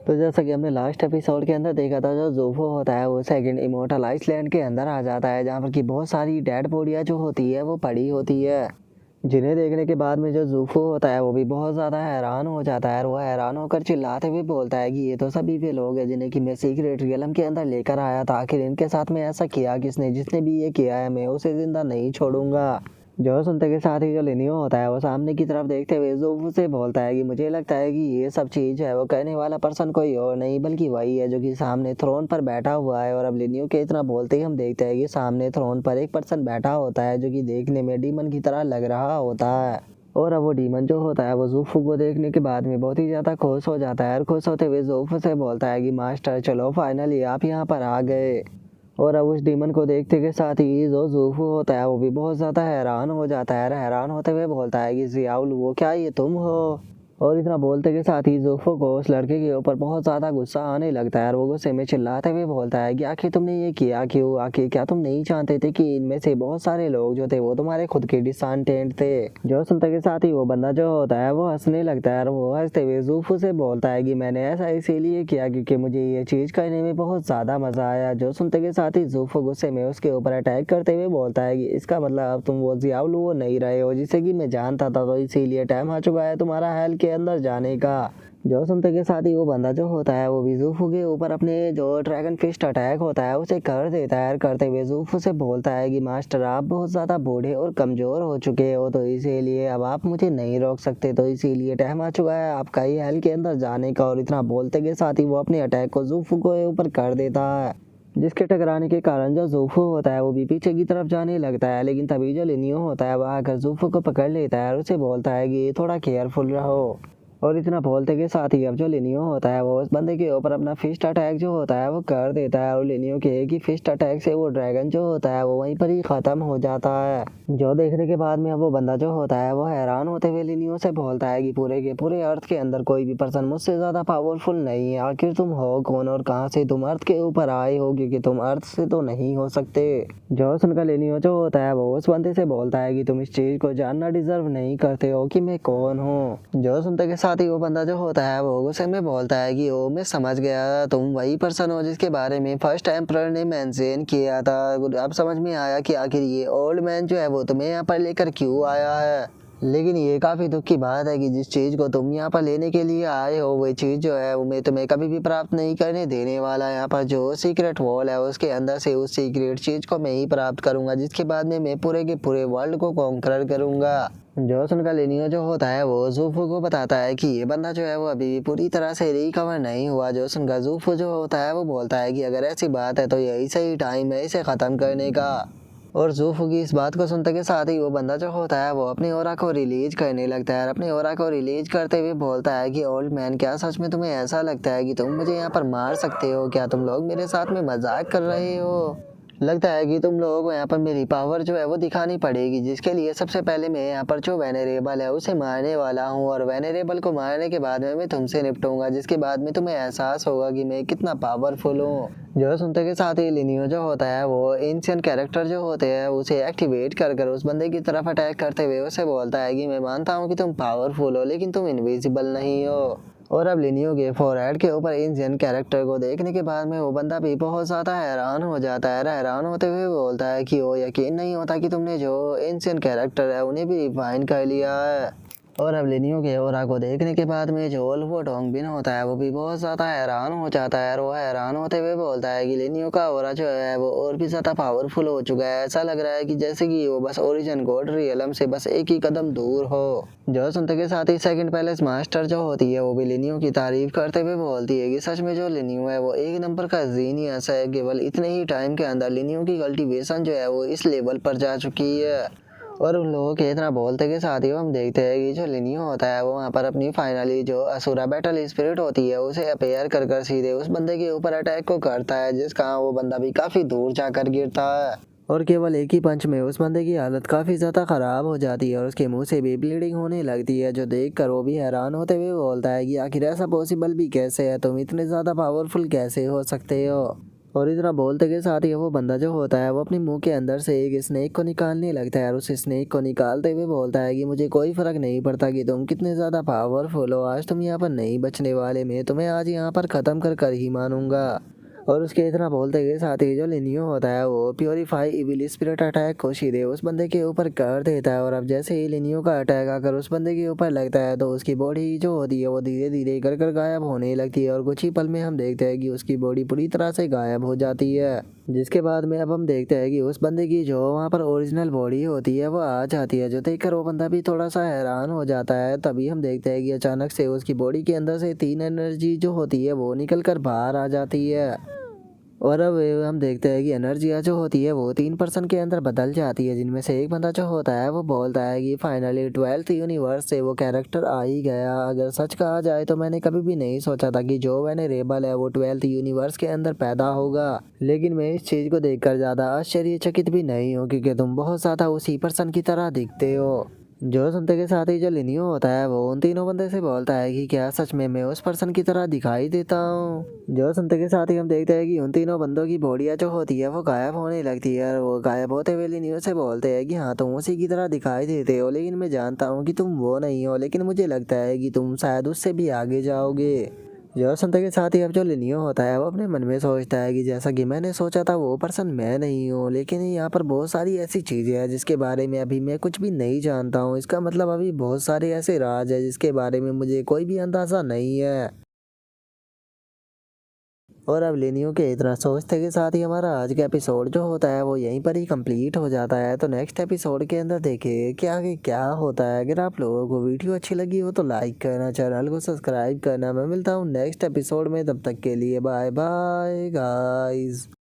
तो जैसा कि हमने लास्ट एपिसोड के अंदर देखा था, जो ज़ोफो होता है वो सेकंड इमोर्टल आइसलैंड के अंदर आ जाता है, जहाँ पर कि बहुत सारी डेड बॉडियाँ जो होती है वो पड़ी होती है। जिन्हें देखने के बाद में जो ज़ोफो होता है वो भी बहुत ज़्यादा हैरान हो जाता है, और वो हैरान होकर चिल्लाते हुए बोलता है कि ये तो सभी वे लोग हैं जिन्हें कि मैं सीक्रेट रियलम के अंदर लेकर आया था। आखिर इनके साथ में ऐसा किया किसने? जिसने भी ये किया है मैं उसे ज़िंदा नहीं छोड़ूंगा। जो सुनते के साथ ही जो लिनियो होता है वो सामने की तरफ देखते हुए ज़ोफो से बोलता है कि मुझे लगता है कि ये सब चीज़ है वो कहने वाला पर्सन कोई और नहीं बल्कि वही है जो कि सामने थ्रोन पर बैठा हुआ है। और अब लिनियो के इतना बोलते ही हम देखते हैं कि सामने थ्रोन पर एक पर्सन बैठा होता है जो कि देखने में डीमन की तरह लग रहा होता है। और अब वो डीमन जो होता है वो ज़ोफो को देखने के बाद में बहुत ही ज़्यादा खुश हो जाता है, और खुश होते हुए ज़ोफो से बोलता है कि मास्टर चलो फाइनली आप यहाँ पर आ गए। और अब उस डीमन को देखते के साथ ही जो ज़ोफो होता है वो भी बहुत ज़्यादा हैरान हो जाता है, और हैरान होते हुए बोलता है कि ज़ियाउल वो क्या ये तुम हो? और इतना बोलते के साथ ही ज़ोफो को उस लड़के के ऊपर बहुत ज़्यादा गुस्सा आने लगता है, और वो गुस्से में चिल्लाते हुए बोलता है कि आखिर तुमने ये किया क्यों? आखिर क्या तुम नहीं जानते थे कि इनमें से बहुत सारे लोग जो थे वो तुम्हारे खुद के डिसेंडेंट थे? जो सुनते के साथ ही वो बंदा जो होता है वो हंसने लगता है, और वो हंसते हुए ज़ोफो से बोलता है कि मैंने ऐसा इसीलिए किया क्योंकि मुझे ये चीज़ करने में बहुत ज़्यादा मज़ा आया। जो सुनते के साथ ही ज़ोफो गुस्से में उसके ऊपर अटैक करते हुए बोलता है कि इसका मतलब अब तुम वो ज़ियाउल वो नहीं रहे हो जिसे कि मैं जानता था, तो इसीलिए टाइम आ चुका है तुम्हारा हेल के अंदर जाने का। जो सुनते के साथ ही वो बंदा जो होता है वो भी ज़ोफो के ऊपर अपने जो ड्रैगन फिस्ट अटैक होता है उसे कर देता है, करते हुए ज़ोफो से बोलता है कि मास्टर आप बहुत ज़्यादा बूढ़े और कमज़ोर हो चुके हो, तो इसीलिए अब आप मुझे नहीं रोक सकते, तो इसीलिए टाइम आ चुका है आपका ही हेल के अंदर जाने का। और इतना बोलते के साथ ही वो अपने अटैक को ज़ोफो के ऊपर कर देता है, जिसके टकराने के कारण जो ज़ोफो होता है वो भी पीछे की तरफ जाने लगता है। लेकिन तभी जो लिनियो होता है वह आकर ज़ोफो को पकड़ लेता है और उसे बोलता है कि थोड़ा केयरफुल रहो। और इतना बोलते के साथ ही अब जो लिनियो होता है वो उस बंदे के ऊपर अपना फिस्ट अटैक जो होता है वो कर देता है, और लिनियो के एक ही फिस्ट अटैक से वो ड्रैगन जो होता है वो वहीं पर ही ख़त्म हो जाता है। जो देखने के बाद में अब वो बंदा जो होता है वो हैरान होते हुए लिनियो से बोलता है कि पूरे के पूरे अर्थ के अंदर कोई भी पर्सन मुझसे ज़्यादा पावरफुल नहीं है। आखिर तुम हो कौन और कहाँ से तुम अर्थ के ऊपर आए हो, क्योंकि तुम अर्थ से तो नहीं हो सकते। जो सुनकर लिनियो जो होता है वो उस बंदे से बोलता है कि तुम इस चीज़ को जानना डिजर्व नहीं करते हो कि मैं कौन हूँ। जो सुनते के साथ ही वो बंदा जो होता है वो गुस्से में बोलता है कि ओ मैं समझ गया, तुम वही पर्सन हो जिसके बारे में फर्स्ट एम्परर ने मेंशन किया था। अब समझ में आया कि आखिर ये ओल्ड मैन जो है वो तुम्हें यहाँ पर लेकर क्यों आया है। लेकिन ये काफ़ी दुख की बात है कि जिस चीज़ को तुम यहाँ पर लेने के लिए आए हो वही चीज़ जो है वो मैं तुम्हें कभी भी प्राप्त नहीं करने देने वाला। यहाँ पर जो सीक्रेट वॉल है उसके अंदर से उस सीक्रेट चीज़ को मैं ही प्राप्त करूँगा, जिसके बाद में मैं पूरे के पूरे वर्ल्ड को कॉन्कर करूँगा। जो सुनकर लिनियो जो होता है वो ज़ोफो को बताता है कि ये बंदा जो है वो अभी भी पूरी तरह से रिकवर नहीं हुआ। जो सुनकर ज़ोफो जो होता है वो बोलता है कि अगर ऐसी बात है तो यही सही टाइम है इसे ख़त्म करने का। और ज़ोफो की इस बात को सुनते के साथ ही वो बंदा जो होता है वो अपनी ऑरा को रिलीज करने लगता है, और अपनी ऑरा को रिलीज करते हुए बोलता है कि ओल्ड मैन क्या सच में तुम्हें ऐसा लगता है कि तुम मुझे यहाँ पर मार सकते हो? क्या तुम लोग मेरे साथ में मजाक कर रहे हो? लगता है कि तुम लोगों को यहाँ पर मेरी पावर जो है वो दिखानी पड़ेगी, जिसके लिए सबसे पहले मैं यहाँ पर जो वेनेरेबल है उसे मारने वाला हूँ, और वेनेरेबल को मारने के बाद में मैं तुमसे निपटूंगा, जिसके बाद में तुम्हें एहसास होगा कि मैं कितना पावरफुल हूँ। जो सुनते के साथ ही लिनियो जो होता है वो एंशिएंट कैरेक्टर जो होते हैं उसे एक्टिवेट कर कर उस बंदे की तरफ अटैक करते हुए उसे बोलता है कि मैं मानता हूँ कि तुम पावरफुल हो लेकिन तुम इनविजिबल नहीं हो। और अब लिनियो के फोरहेड के ऊपर एंशिएंट कैरेक्टर को देखने के बाद में वो बंदा भी बहुत ज़्यादा हैरान हो जाता है। हैरान होते हुए बोलता है कि वो यकीन नहीं होता कि तुमने जो एंशिएंट कैरेक्टर है उन्हें भी रिफाइन कर लिया है। और अब लिनियो के ओरा को देखने के बाद में जो ओल्फो डोंगबिन होता है वो भी बहुत ज़्यादा हैरान हो जाता है, और वो हैरान होते हुए बोलता है कि लिनियो का ओरा जो है वो और भी ज़्यादा पावरफुल हो चुका है। ऐसा लग रहा है कि जैसे कि वो बस ओरिजिन गॉड रियलम से बस एक ही कदम दूर हो। जो सुनते के साथ ही सेकंड पैलेस मास्टर जो होती है वो भी लिनियो की तारीफ करते हुए बोलती है कि सच में जो लिनियो है वो एक नंबर का जीनियस है। केवल इतने ही टाइम के अंदर लिनियो की कल्टीवेशन जो है वो इस लेवल पर जा चुकी है। और उन लोगों के इतना बोलते के साथ ही हम देखते हैं कि जो लिनियो होता है वो वहाँ पर अपनी फाइनली जो असुरा बैटल स्पिरिट होती है उसे अपेयर कर कर सीधे उस बंदे के ऊपर अटैक को करता है, जिसका वो बंदा भी काफ़ी दूर जाकर गिरता है। और केवल एक ही पंच में उस बंदे की हालत काफ़ी ज़्यादा ख़राब हो जाती है, और उसके मुंह से भी ब्लीडिंग होने लगती है। जो देख कर वो भी हैरान होते हुए बोलता है कि आखिर ऐसा पॉसिबल भी कैसे है, तुम इतने ज़्यादा पावरफुल कैसे हो सकते हो? और इतना बोलते के साथ ही वो बंदा जो होता है वो अपने मुंह के अंदर से एक स्नेक को निकालने लगता है और उस स्नेक को निकालते हुए बोलता है कि मुझे कोई फर्क नहीं पड़ता कि तुम कितने ज़्यादा पावरफुल हो, आज तुम यहाँ पर नहीं बचने वाले, मैं तुम्हें आज यहाँ पर ख़त्म कर ही मानूंगा। और उसके इतना बोलते के साथ ही जो लिनियो होता है वो प्योरीफाई इविल स्पिरिट अटैक को सीधे उस बंदे के ऊपर कर देता है। और अब जैसे ही लिनियो का अटैक आकर उस बंदे के ऊपर लगता है तो उसकी बॉडी जो होती है वो धीरे धीरे कर गायब होने लगती है और कुछ ही पल में हम देखते हैं कि उसकी बॉडी पूरी तरह से गायब हो जाती है। जिसके बाद में अब हम देखते हैं कि उस बंदे की जो वहाँ पर ओरिजिनल बॉडी होती है वो आ जाती है, जो देखकर वो बंदा भी थोड़ा सा हैरान हो जाता है। तभी हम देखते हैं कि अचानक से उसकी बॉडी के अंदर से 3 एनर्जी जो होती है वो निकल कर बाहर आ जाती है। और अब हम देखते हैं कि एनर्जिया जो होती है वो 3 पर्सन के अंदर बदल जाती है, जिनमें से एक बंदा जो होता है वो बोलता है कि फाइनली 12th यूनिवर्स से वो कैरेक्टर आ ही गया। अगर सच कहा जाए तो मैंने कभी भी नहीं सोचा था कि जो वेनेरेबल है वो 12th यूनिवर्स के अंदर पैदा होगा, लेकिन मैं इस चीज़ को देखकर ज़्यादा आश्चर्यचकित भी नहीं हूँ क्योंकि तुम बहुत ज़्यादा उसी पर्सन की तरह दिखते हो। जो सुनते के साथ ही जो लिनियो होता है वो उन तीनों बंदे से बोलता है कि क्या सच में मैं उस पर्सन की तरह दिखाई देता हूँ। जो सुनते के साथ ही हम देखते हैं कि उन तीनों बंदों की बॉडियाँ जो होती है वो गायब होने लगती है और वो गायब होते हुए लिनियो से बोलते हैं कि हाँ तुम उसी की तरह दिखाई देते हो, लेकिन मैं जानता हूँ कि तुम वो नहीं हो, लेकिन मुझे लगता है कि तुम शायद उससे भी आगे जाओगे। जो सुनते के साथ ही अब जो लिनियो होता है वो अपने मन में सोचता है कि जैसा कि मैंने सोचा था वो पर्सन मैं नहीं हूँ, लेकिन यहाँ पर बहुत सारी ऐसी चीज़ें हैं जिसके बारे में अभी मैं कुछ भी नहीं जानता हूँ। इसका मतलब अभी बहुत सारे ऐसे राज है जिसके बारे में मुझे कोई भी अंदाज़ा नहीं है। और अब लिनियो के इतना सोचते के साथ ही हमारा आज का एपिसोड जो होता है वो यहीं पर ही कंप्लीट हो जाता है। तो नेक्स्ट एपिसोड के अंदर देखिए कि आगे क्या होता है। अगर आप लोगों को वीडियो अच्छी लगी हो तो लाइक करना, चैनल को सब्सक्राइब करना। मैं मिलता हूँ नेक्स्ट एपिसोड में, तब तक के लिए बाय बाय गाइस।